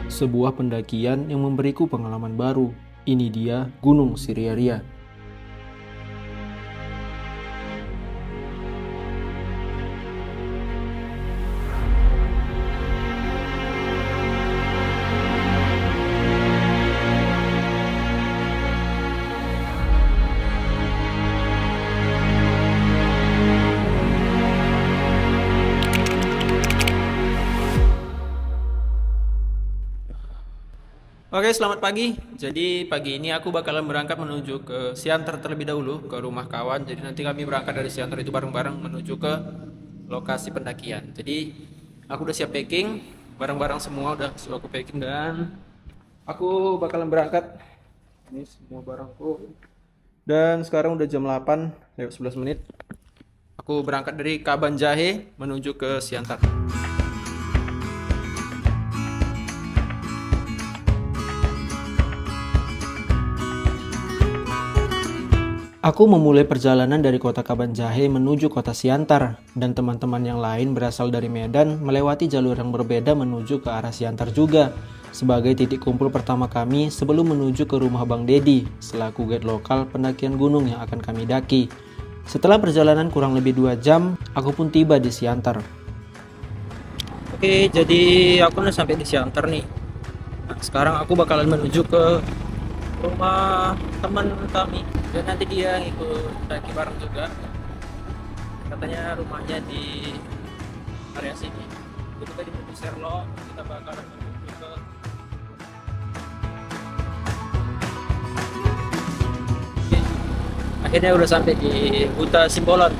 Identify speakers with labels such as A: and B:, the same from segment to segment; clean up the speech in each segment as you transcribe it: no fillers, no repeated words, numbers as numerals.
A: sebuah pendakian yang memberiku pengalaman baru. Ini dia Gunung Siriaria. Oke, selamat pagi. Jadi pagi ini aku bakalan berangkat menuju ke Siantar terlebih dahulu, ke rumah kawan. Jadi nanti kami berangkat dari Siantar itu bareng-bareng menuju ke lokasi pendakian. Jadi aku udah siap packing, barang-barang semua udah aku packing dan aku bakalan berangkat. Ini semua barangku. Dan sekarang udah jam 8 lewat 11 menit. Aku berangkat dari Kaban Jahe menuju ke Siantar. Aku memulai perjalanan dari kota Kaban Jahe menuju kota Siantar, dan teman-teman yang lain berasal dari Medan melewati jalur yang berbeda menuju ke arah Siantar juga, sebagai titik kumpul pertama kami sebelum menuju ke rumah Bang Dedi, selaku guide lokal pendakian gunung yang akan kami daki. Setelah perjalanan kurang lebih 2 jam, aku pun tiba di Siantar. Oke, jadi aku udah sampai di Siantar nih. Nah, sekarang aku bakalan menuju ke rumah teman kami dan nanti dia ngikut daki bareng juga. Katanya rumahnya di area sini. Itu tadi menuju Serlo, kita bakalan menuju ke akhirnya udah sampai di Huta Simbolon,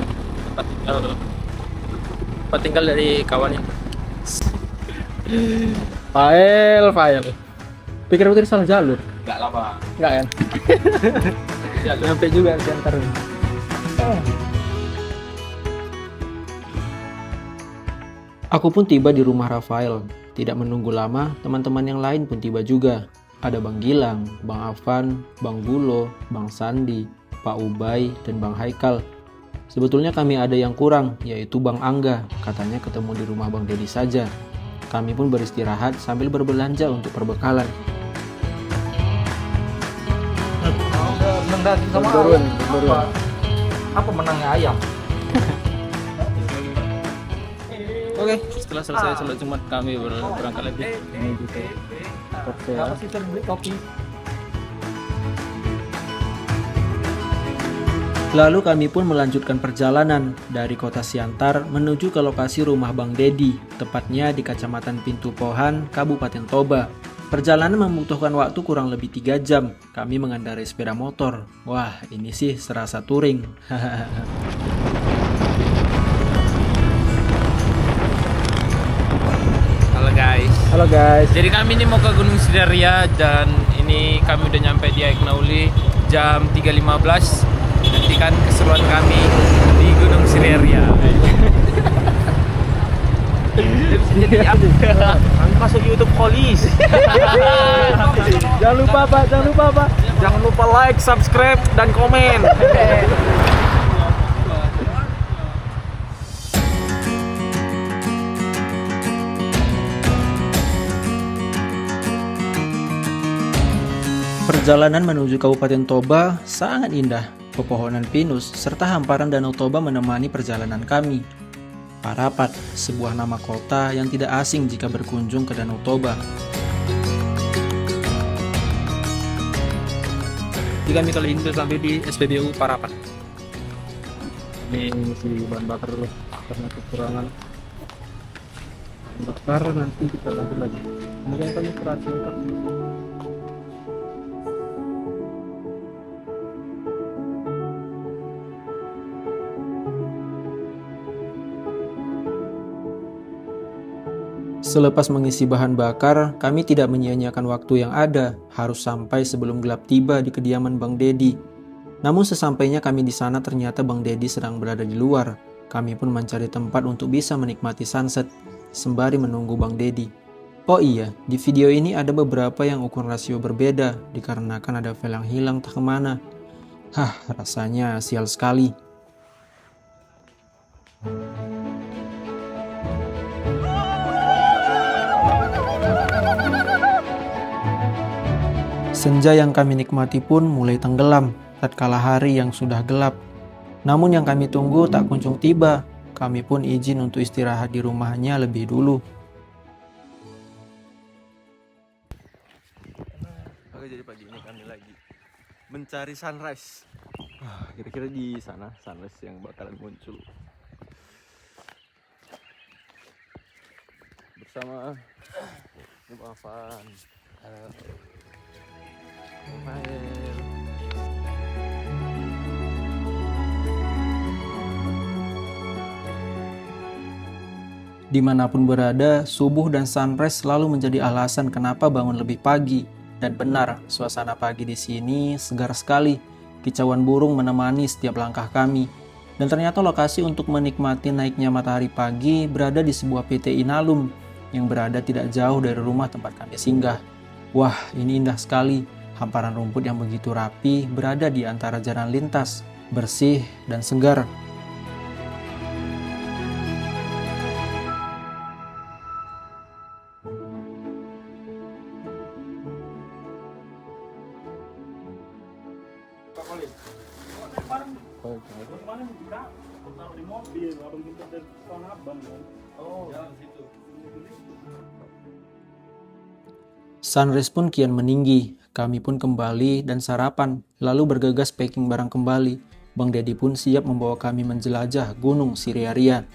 A: tempat tinggal dari kawan ini. File. Pikir tadi salah jalur.
B: Enggak lah, Pak.
A: Enggak kan? Sampai juga Siantar. Aku pun tiba di rumah Rafael. Tidak menunggu lama, teman-teman yang lain pun tiba juga. Ada Bang Gilang, Bang Afan, Bang Bulo, Bang Sandi, Pak Ubay, dan Bang Haikal. Sebetulnya kami ada yang kurang, yaitu Bang Angga. Katanya ketemu di rumah Bang Dedi saja. Kami pun beristirahat sambil berbelanja untuk perbekalan.
B: Menang daging sama
A: Berburuan.
B: Apa menangnya ayam?
A: Oke, setelah selesai sholat Jumat kami berangkat lagi menuju ke hotel.
B: Apa sih beli kopi?
A: Lalu kami pun melanjutkan perjalanan dari kota Siantar menuju ke lokasi rumah Bang Dedi, tepatnya di Kecamatan Pintu Pohan, Kabupaten Toba. Perjalanan membutuhkan waktu kurang lebih 3 jam. Kami mengendarai sepeda motor. Wah, ini sih serasa touring.
B: Halo guys.
A: Jadi kami ini mau ke Gunung Siriaria dan ini kami udah nyampe di Aiknauli jam 3.15. Nantikan keseruan kami di Gunung Siriaria.
B: Kami masuk YouTube Polis.
A: Jangan lupa Pak.
B: Jangan lupa like, subscribe, dan komen.
A: Perjalanan menuju Kabupaten Toba sangat indah. Pepohonan pinus serta hamparan Danau Toba menemani perjalanan kami. Parapat, sebuah nama kota yang tidak asing jika berkunjung ke Danau Toba. Jadi kami kali ini sampai di SPBU Parapat. Ini isi bahan bakar dulu karena kekurangan bakar, nanti kita lanjut lagi. Kemudian kami kerasi untuk Selepas mengisi bahan bakar, kami tidak menyia-nyiakan waktu yang ada, harus sampai sebelum gelap tiba di kediaman Bang Dedi. Namun sesampainya kami di sana ternyata Bang Dedi sedang berada di luar. Kami pun mencari tempat untuk bisa menikmati sunset, sembari menunggu Bang Dedi. Oh iya, di video ini ada beberapa yang ukuran rasio berbeda, dikarenakan ada file yang hilang tak kemana. Rasanya sial sekali. Senja yang kami nikmati pun mulai tenggelam tatkala hari yang sudah gelap. Namun yang kami tunggu tak kunjung tiba. Kami pun izin untuk istirahat di rumahnya lebih dulu.
C: Oke, jadi pagi ini kami lagi mencari sunrise. Kira-kira di sana sunrise yang bakalan muncul. Bersama Bang Afan.
A: Dimanapun berada, subuh dan sunrise selalu menjadi alasan kenapa bangun lebih pagi. Dan benar, suasana pagi di sini segar sekali. Kicauan burung menemani setiap langkah kami. Dan ternyata lokasi untuk menikmati naiknya matahari pagi berada di sebuah PT Inalum yang berada tidak jauh dari rumah tempat kami singgah. Wah, ini indah sekali. Hamparan rumput yang begitu rapi berada di antara jalan lintas, bersih dan segar. Sunrise pun kian meninggi, kami pun kembali dan sarapan, lalu bergegas packing barang kembali. Bang Dedi pun siap membawa kami menjelajah Gunung Siriaria.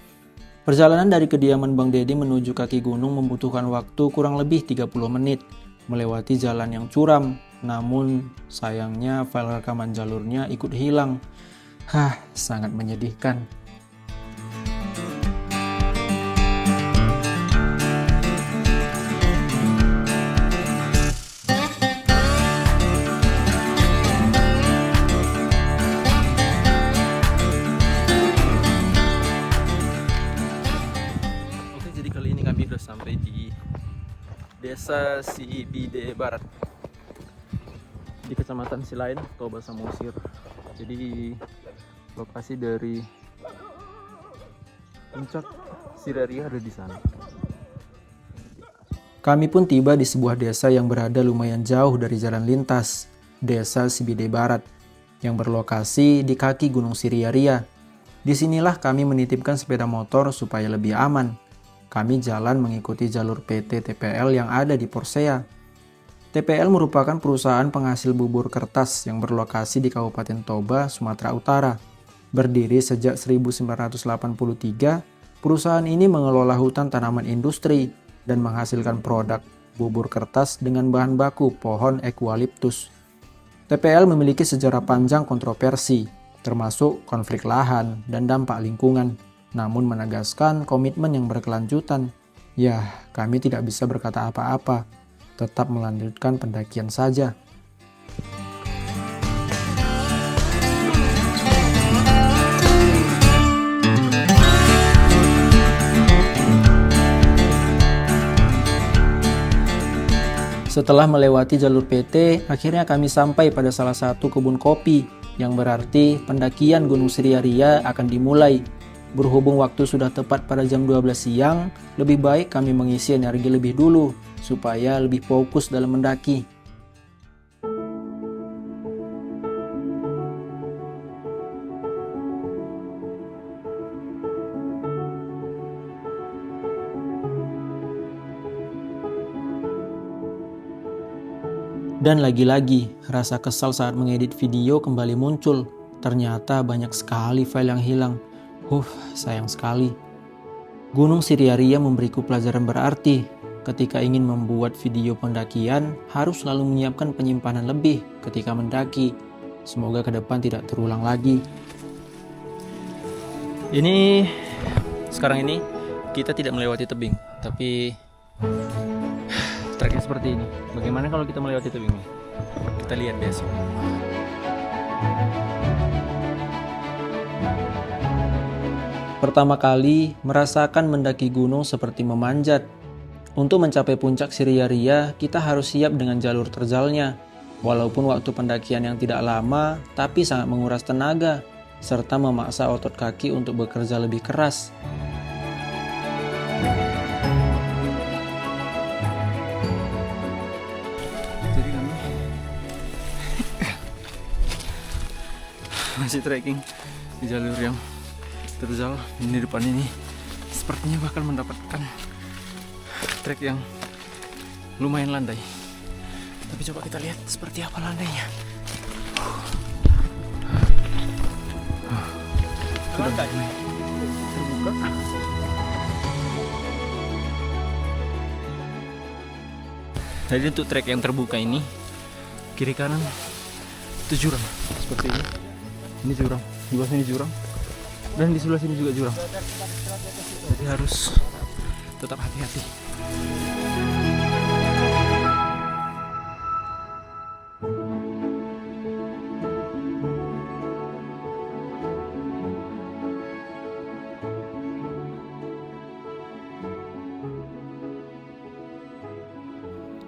A: Perjalanan dari kediaman Bang Dedi menuju kaki gunung membutuhkan waktu kurang lebih 30 menit, melewati jalan yang curam, namun sayangnya file rekaman jalurnya ikut hilang. Sangat menyedihkan.
C: Sampai di Desa Sibide Barat di Kecamatan Silain, Toba Samosir. Jadi lokasi dari puncak Siriaria ada di sana.
A: Kami pun tiba di sebuah desa yang berada lumayan jauh dari jalan lintas, Desa Sibide Barat, yang berlokasi di kaki Gunung Siriaria. Disinilah kami menitipkan sepeda motor supaya lebih aman. Kami jalan mengikuti jalur PT TPL yang ada di Porsea. TPL merupakan perusahaan penghasil bubur kertas yang berlokasi di Kabupaten Toba, Sumatera Utara. Berdiri sejak 1983, perusahaan ini mengelola hutan tanaman industri dan menghasilkan produk bubur kertas dengan bahan baku pohon eukaliptus. TPL memiliki sejarah panjang kontroversi, termasuk konflik lahan dan dampak lingkungan. Namun menegaskan komitmen yang berkelanjutan. Ya, kami tidak bisa berkata apa-apa, tetap melanjutkan pendakian saja. Setelah melewati jalur PT, akhirnya kami sampai pada salah satu kebun kopi, yang berarti pendakian Gunung Siriaria akan dimulai. Berhubung waktu sudah tepat pada jam 12 siang, lebih baik kami mengisi energi lebih dulu, supaya lebih fokus dalam mendaki. Dan lagi-lagi, rasa kesal saat mengedit video kembali muncul. Ternyata banyak sekali file yang hilang. Sayang sekali. Gunung Siriaria memberiku pelajaran berarti. Ketika ingin membuat video pendakian, harus selalu menyiapkan penyimpanan lebih ketika mendaki. Semoga ke depan tidak terulang lagi. Sekarang ini kita tidak melewati tebing, tapi treknya seperti ini. Bagaimana kalau kita melewati tebingnya? Kita lihat besok. Pertama kali merasakan mendaki gunung seperti memanjat. Untuk mencapai puncak Siriaria, kita harus siap dengan jalur terjalnya. Walaupun waktu pendakian yang tidak lama, tapi sangat menguras tenaga, serta memaksa otot kaki untuk bekerja lebih keras. Jadi kami
C: masih trekking di jalur yang terjal. Ini depan ini sepertinya bakal mendapatkan trek yang lumayan landai. Tapi coba kita lihat seperti apa landainya. Sudah mulai terbuka. Jadi untuk trek yang terbuka ini kiri kanan itu jurang seperti ini. Ini jurang, di bawah sini jurang, dan di sebelah sini juga jurang. Jadi harus tetap hati-hati.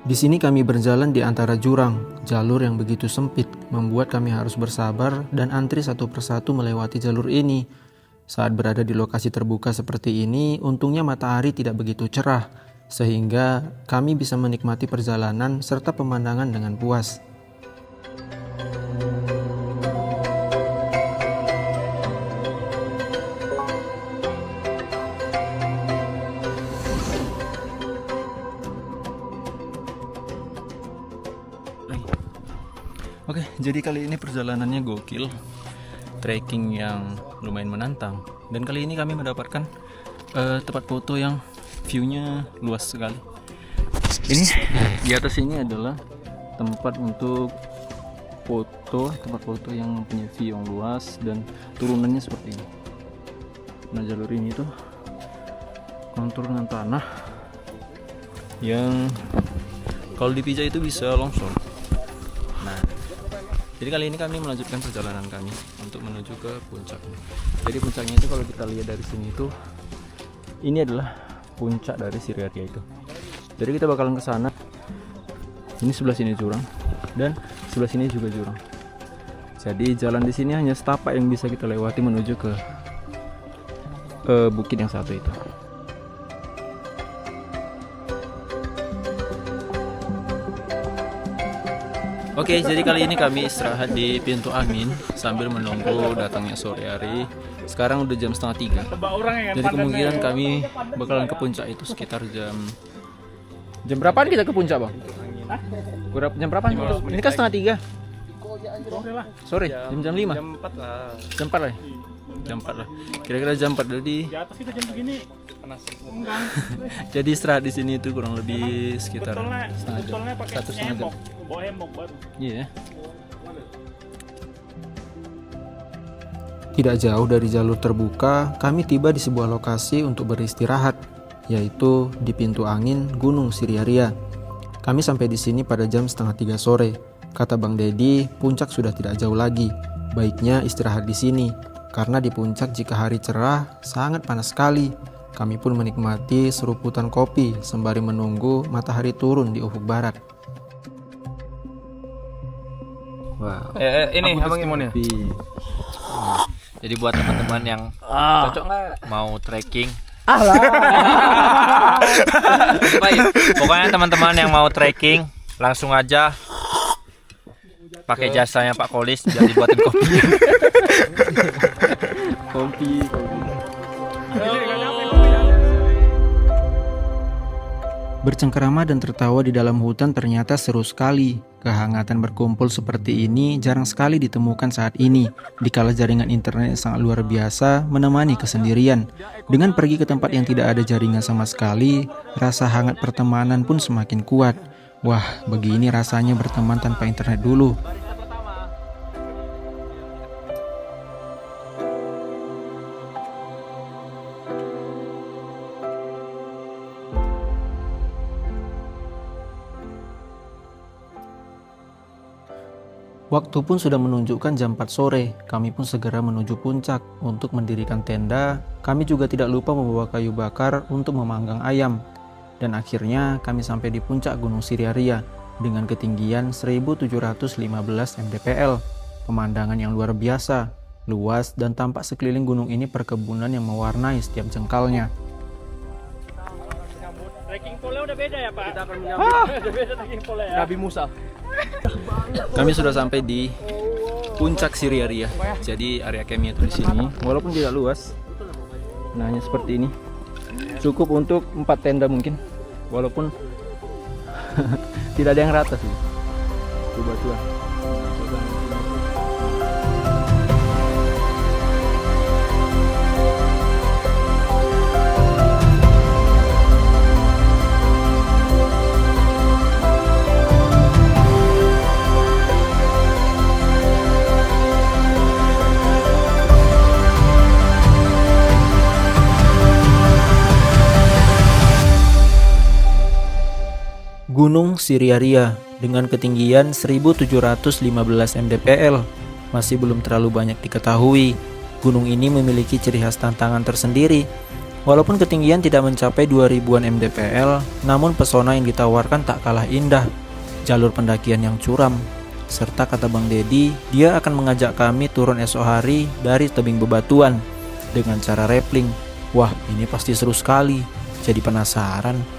A: Di sini kami berjalan di antara jurang, jalur yang begitu sempit, membuat kami harus bersabar dan antri satu persatu melewati jalur ini. Saat berada di lokasi terbuka seperti ini, untungnya matahari tidak begitu cerah, sehingga kami bisa menikmati perjalanan serta pemandangan dengan puas.
C: Oke, jadi kali ini perjalanannya gokil, trekking yang lumayan menantang, dan kali ini kami mendapatkan tempat foto yang view-nya luas sekali. Ini di atas ini adalah tempat untuk foto, tempat foto yang mempunyai view yang luas dan turunannya seperti ini. Nah, jalur ini tuh kontur dengan tanah yang kalau dipijak itu bisa longsor. Nah, jadi kali ini kami melanjutkan perjalanan kami untuk menuju ke puncak. Jadi puncaknya itu kalau kita lihat dari sini itu, ini adalah puncak dari Siriaria itu. Jadi kita bakalan ke sana. Ini sebelah sini jurang dan sebelah sini juga jurang. Jadi jalan di sini hanya setapak yang bisa kita lewati menuju ke bukit yang satu itu. Oke, jadi kali ini kami istirahat di Pintu Angin sambil menunggu datangnya sore hari. Sekarang udah jam 2:30. Jadi kemungkinan kami bakalan ke puncak itu sekitar jam berapaan kita ke puncak, Bang? Jam berapa? Ini kan 2:30. Sore, jam 5.
B: Jam 4 lah.
C: Jam 4 lah. Jam 4 lah. Kira-kira jam 4 jadi.
B: Di atas kita jam segini panas. Enggak.
C: Jadi istirahat di sini itu kurang lebih sekitar setengah jam.
B: Betulnya pakai
C: 1,5 jam.
B: hemok. Bawa hemok baru.
C: Iya.
A: Tidak jauh dari jalur terbuka, kami tiba di sebuah lokasi untuk beristirahat, yaitu di Pintu Angin Gunung Siriaria. Kami sampai di sini pada jam 2:30 sore. Kata Bang Dedi, puncak sudah tidak jauh lagi. Baiknya istirahat di sini, karena di puncak jika hari cerah sangat panas sekali. Kami pun menikmati seruputan kopi sembari menunggu matahari turun di ufuk barat.
C: Wow.
B: Ini abang gimana?
D: Jadi buat teman-teman yang cocok nggak mau trekking, pokoknya teman-teman yang mau trekking langsung aja pakai jasanya Pak Kolis, jadi buatin kopi.
C: Kopi.
A: Bercengkerama dan tertawa di dalam hutan ternyata seru sekali. Kehangatan berkumpul seperti ini jarang sekali ditemukan saat ini, dikala jaringan internet yang sangat luar biasa menemani kesendirian. Dengan pergi ke tempat yang tidak ada jaringan sama sekali, rasa hangat pertemanan pun semakin kuat. Wah, begini rasanya berteman tanpa internet dulu. Waktu pun sudah menunjukkan jam 4 sore, kami pun segera menuju puncak. Untuk mendirikan tenda, kami juga tidak lupa membawa kayu bakar untuk memanggang ayam. Dan akhirnya kami sampai di puncak Gunung Siriaria dengan ketinggian 1715 mdpl. Pemandangan yang luar biasa, luas dan tampak sekeliling gunung ini perkebunan yang mewarnai setiap jengkalnya.
B: Trekking pole udah beda ya, Pak? Kita akan menyambut. Udah beda trekking pole ya.
C: Nabi Musa. Kami sudah sampai di puncak Siriaria. Jadi area campnya itu di sini, walaupun tidak luas. Nah, hanya seperti ini. Cukup untuk 4 tenda mungkin. Walaupun tidak ada yang rata sih. Batuan.
A: Gunung Siriaria dengan ketinggian 1715 mdpl masih belum terlalu banyak diketahui. Gunung ini memiliki ciri khas tantangan tersendiri. Walaupun ketinggian tidak mencapai 2000-an mdpl, namun pesona yang ditawarkan tak kalah indah. Jalur pendakian yang curam, serta kata Bang Dedi, dia akan mengajak kami turun esok hari dari tebing bebatuan dengan cara rappelling. Wah, ini pasti seru sekali. Jadi penasaran.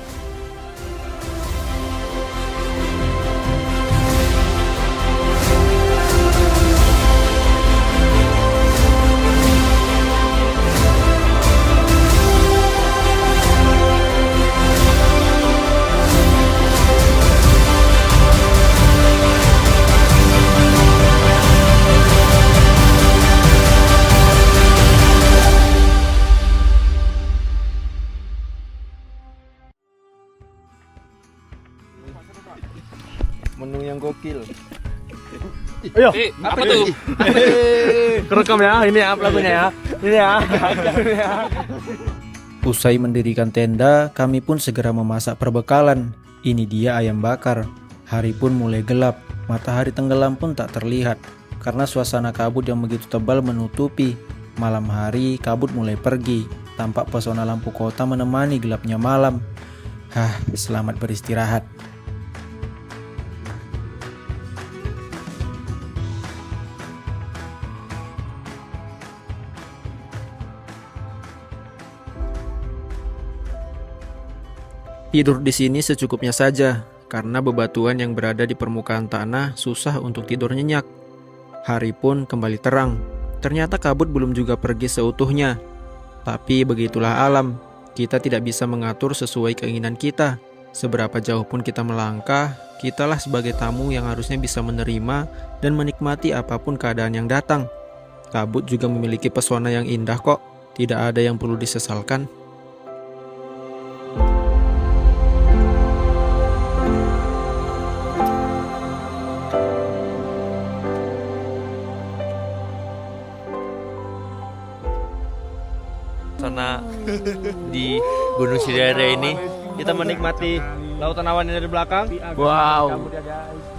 C: Menu yang gokil.
B: Ayo,
A: Apa tuh?
B: kerekam ya. Ini ya lagunya ya. Ini ya.
A: Usai mendirikan tenda, kami pun segera memasak perbekalan. Ini dia ayam bakar. Hari pun mulai gelap, matahari tenggelam pun tak terlihat karena suasana kabut yang begitu tebal menutupi. Malam hari, kabut mulai pergi. Tampak pesona lampu kota menemani gelapnya malam. Selamat beristirahat. Tidur di sini secukupnya saja, karena bebatuan yang berada di permukaan tanah susah untuk tidur nyenyak. Hari pun kembali terang. Ternyata kabut belum juga pergi seutuhnya. Tapi begitulah alam, kita tidak bisa mengatur sesuai keinginan kita. Seberapa jauh pun kita melangkah, kitalah sebagai tamu yang harusnya bisa menerima dan menikmati apapun keadaan yang datang. Kabut juga memiliki pesona yang indah kok, tidak ada yang perlu disesalkan.
D: Sana di Gunung Siriaria ini kita menikmati lautan awan yang dari belakang.
B: Wow.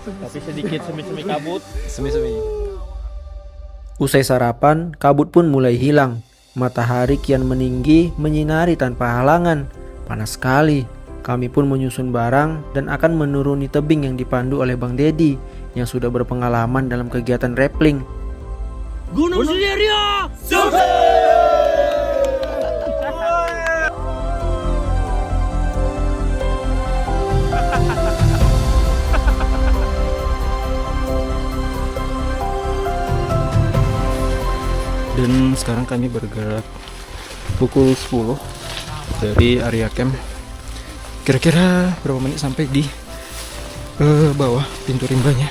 D: Tapi sedikit semi-semi kabut.
C: Semi-semi.
A: Usai sarapan, kabut pun mulai hilang. Matahari kian meninggi, menyinari tanpa halangan. Panas sekali. Kami pun menyusun barang dan akan menuruni tebing yang dipandu oleh Bang Dedi yang sudah berpengalaman dalam kegiatan rappelling.
B: Gunung Siriaria.
C: Dan sekarang kami bergerak pukul 10 dari area camp. Kira-kira berapa menit sampai di bawah pintu rimbanya.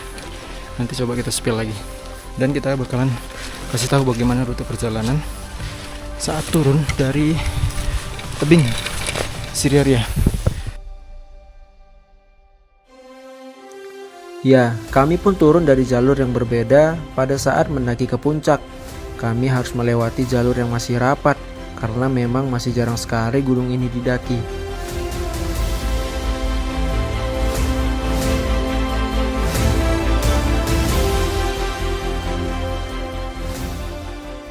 C: Nanti coba kita spill lagi. Dan kita bakalan kasih tahu bagaimana rute perjalanan saat turun dari tebing Siriaria.
A: Ya, kami pun turun dari jalur yang berbeda pada saat mendaki ke puncak. Kami harus melewati jalur yang masih rapat karena memang masih jarang sekali gunung ini didaki.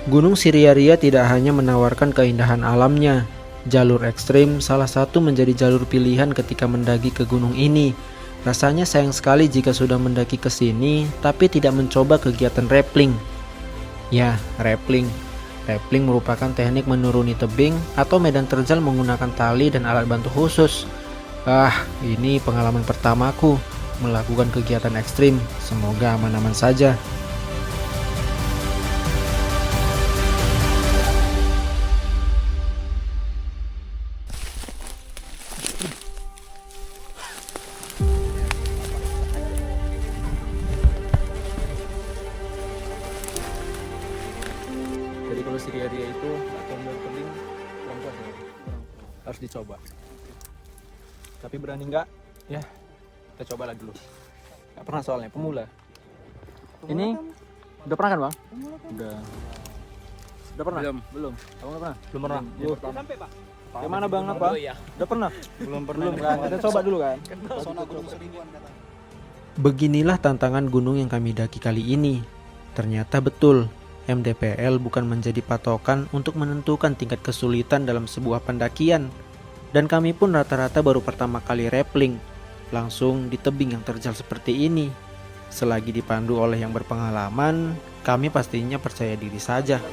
A: Gunung Siriaria tidak hanya menawarkan keindahan alamnya. Jalur ekstrim salah satu menjadi jalur pilihan ketika mendaki ke gunung ini. Rasanya sayang sekali jika sudah mendaki ke sini tapi tidak mencoba kegiatan rappelling. Ya, rappelling. Rappelling merupakan teknik menuruni tebing atau medan terjal menggunakan tali dan alat bantu khusus. Ini pengalaman pertamaku melakukan kegiatan ekstrim. Semoga aman-aman saja.
C: area itu atau dari tebing kurang puas ya. Harus dicoba. Tapi berani nggak? Ya, kita coba lagi dulu. Nggak pernah soalnya, pemula. Ini udah pernah kan bang? Udah pernah? Belum. Kamu nggak pernah? Belum pernah.
B: Sampai pak.
C: Gimana bang apa? Udah pernah? Belum kan? Kita coba dulu kan.
A: Beginilah tantangan gunung yang kami daki kali ini. Ternyata betul, MDPL bukan menjadi patokan untuk menentukan tingkat kesulitan dalam sebuah pendakian. Dan kami pun rata-rata baru pertama kali rappling, langsung di tebing yang terjal seperti ini. Selagi dipandu oleh yang berpengalaman, kami pastinya percaya diri saja.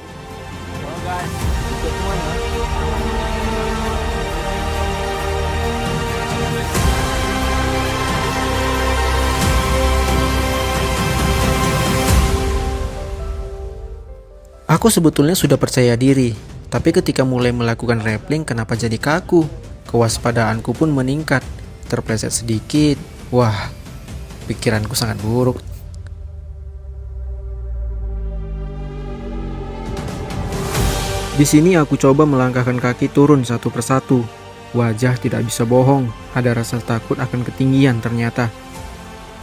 A: Aku sebetulnya sudah percaya diri, tapi ketika mulai melakukan rappling kenapa jadi kaku? Kewaspadaanku pun meningkat, terpleset sedikit. Wah, pikiranku sangat buruk. Di sini aku coba melangkahkan kaki turun satu persatu. Wajah tidak bisa bohong, ada rasa takut akan ketinggian ternyata.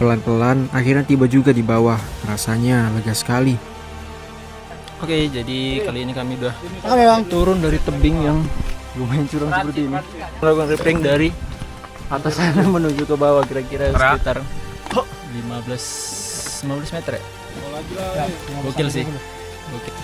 A: Pelan-pelan akhirnya tiba juga di bawah, rasanya lega sekali.
C: Oke, jadi kali ini kami udah turun dari tebing yang lumayan curam seperti ini. Melakukan rappling dari atas sana menuju ke bawah kira-kira sekitar 15 meter ya. Gokil sih. Gokil.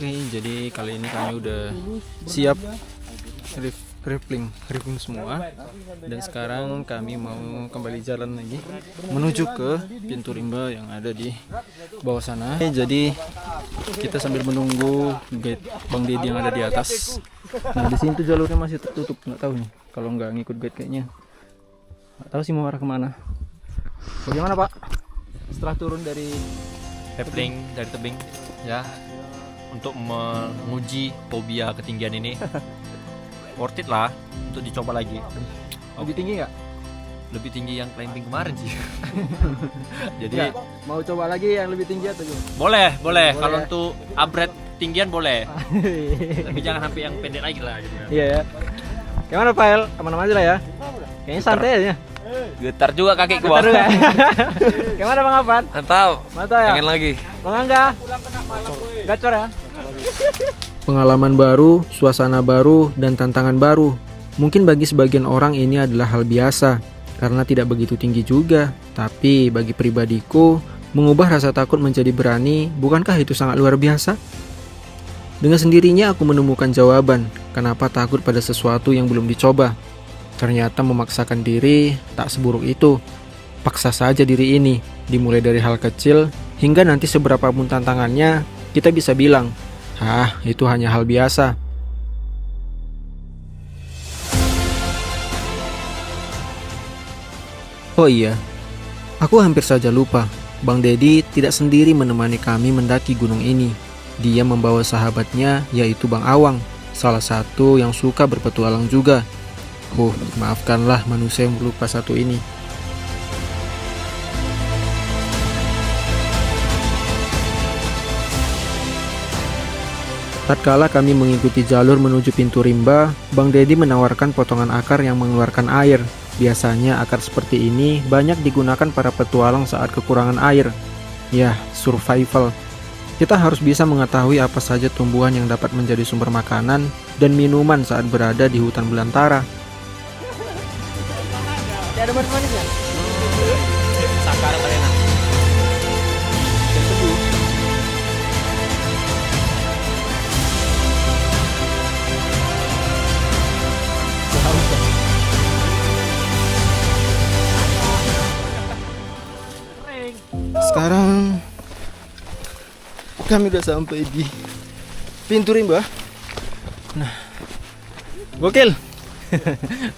C: Oke, jadi kali ini kami udah siap rappling semua, dan sekarang kami mau kembali jalan lagi menuju ke pintu rimba yang ada di bawah sana. Jadi kita sambil menunggu guide Bang Deddy yang ada di atas. Nah, di sini tuh jalurnya masih tertutup, nggak tahu nih kalau nggak ngikut guide kayaknya. Nggak tahu sih mau arah kemana. Bagaimana Pak? Setelah turun dari
D: Rappling dari tebing ya, untuk menguji fobia ketinggian ini. Worth it lah untuk dicoba lagi.
C: lebih tinggi nggak?
D: Lebih tinggi yang climbing kemarin sih. Jadi
C: Nggak, mau coba lagi yang lebih tinggi atau gimana?
D: boleh. Kalau
C: ya.
D: untuk upgrade tinggian boleh. Tapi jangan sampai yang pendek lagi lah gitu.
C: Iya ya. Gimana Pak El? Aman-aman aja lah ya? Kayaknya santai aja.
D: Getar juga kaki
C: Bentar
D: gua.
C: juga. Gimana Bang Afan?
D: Mantap.
C: Mantap ya?
D: Pengen lagi.
C: Bang Angga? Gacor ya?
A: Pengalaman baru, suasana baru, dan tantangan baru. Mungkin bagi sebagian orang ini adalah hal biasa, karena tidak begitu tinggi juga. Tapi bagi pribadiku, mengubah rasa takut menjadi berani, bukankah itu sangat luar biasa? Dengan sendirinya aku menemukan jawaban, kenapa takut pada sesuatu yang belum dicoba. Ternyata memaksakan diri tak seburuk itu. Paksa saja diri ini, dimulai dari hal kecil, hingga nanti seberapapun tantangannya, kita bisa bilang, itu hanya hal biasa. Oh iya, aku hampir saja lupa. Bang Deddy tidak sendiri menemani kami mendaki gunung ini. Dia membawa sahabatnya, yaitu Bang Awang, salah satu yang suka berpetualang juga. Maafkanlah manusia yang lupa satu ini. Tatkala kami mengikuti jalur menuju pintu rimba, Bang Deddy menawarkan potongan akar yang mengeluarkan air. Biasanya akar seperti ini banyak digunakan para petualang saat kekurangan air. Ya, survival. Kita harus bisa mengetahui apa saja tumbuhan yang dapat menjadi sumber makanan dan minuman saat berada di hutan belantara.
C: Ada manis-manisnya?
D: Sakar enak.
C: Sekarang kami udah sampai di pintu rimba. Nah, gokil.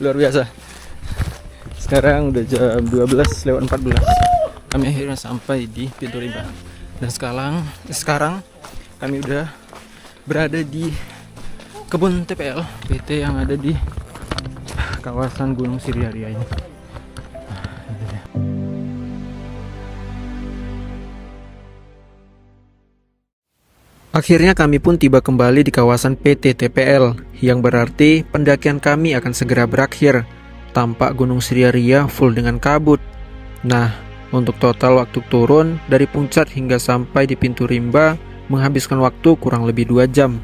C: Luar biasa. Sekarang udah jam 12:14. Kami akhirnya sampai di pintu rimba. Dan sekarang kami udah berada di kebun TPL PT yang ada di kawasan Gunung Siriaria ini.
A: Akhirnya kami pun tiba kembali di kawasan PT TPL, yang berarti pendakian kami akan segera berakhir. Tampak Gunung Siriaria full dengan kabut. Nah, untuk total waktu turun dari puncak hingga sampai di pintu rimba menghabiskan waktu kurang lebih 2 jam.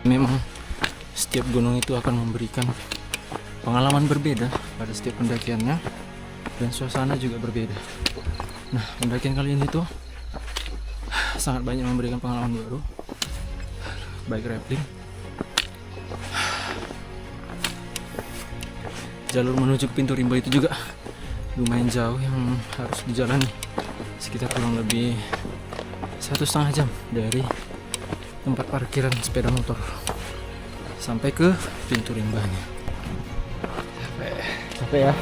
C: Memang setiap gunung itu akan memberikan pengalaman berbeda pada setiap pendakiannya, dan suasana juga berbeda. Nah, pendakian kali ini tuh sangat banyak memberikan pengalaman baru, baik rappelling, jalur menuju ke pintu rimba itu juga lumayan jauh yang harus dijalani, sekitar kurang lebih 1,5 jam dari tempat parkiran sepeda motor sampai ke pintu rimbanya. Capek ya.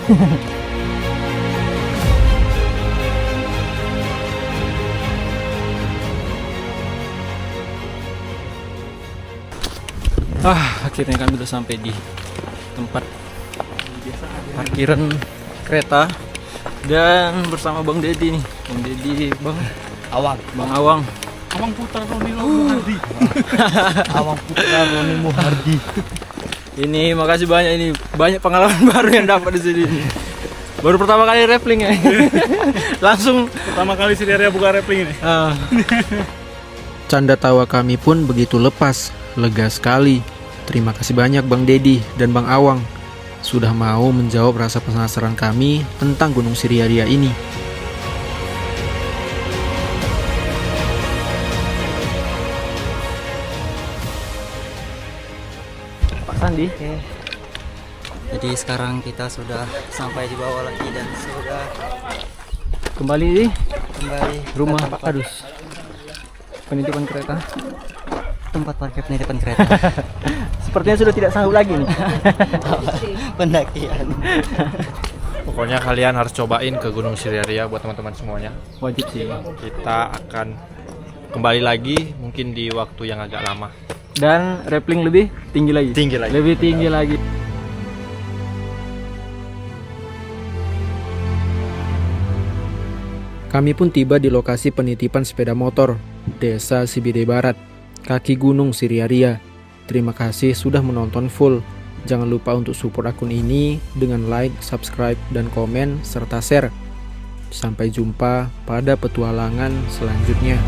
C: Akhirnya kami udah sampai di tempat parkiran kereta dan bersama Bang Dedi nih. Bang Dedi, Bang Awang.
B: Awang Putra Roni Muhardi.
C: Awang Putra Roni Muhardi. Ini makasih banyak, ini banyak pengalaman baru yang dapat di sini. Baru pertama kali rappelling ya. Langsung
B: Pertama kali Siriaria buka rappling ini.
A: Canda tawa kami pun begitu lepas, lega sekali. Terima kasih banyak Bang Dedi dan Bang Awang sudah mau menjawab rasa penasaran kami tentang Gunung Siriaria ini.
C: Pak Sandi.
E: Jadi sekarang kita sudah sampai di bawah lagi dan sudah
C: Kembali di
E: kembali
C: rumah
E: ke
C: Pak Kadus. Penitipan kereta.
E: tempat parkir penitipan kereta.
C: Sepertinya sudah tidak sanggup lagi nih.
E: Pendakian.
D: Pokoknya kalian harus cobain ke Gunung Siriaria buat teman-teman semuanya.
C: Wajib sih.
D: Kita akan kembali lagi mungkin di waktu yang agak lama.
C: Dan rappelling lebih tinggi lagi. Lebih tinggi lagi.
A: Kami pun tiba di lokasi penitipan sepeda motor, Desa Sibide Barat, kaki Gunung Siriaria. Terima kasih sudah menonton full. Jangan lupa untuk support akun ini dengan like, subscribe, dan komen, serta share. Sampai jumpa pada petualangan selanjutnya.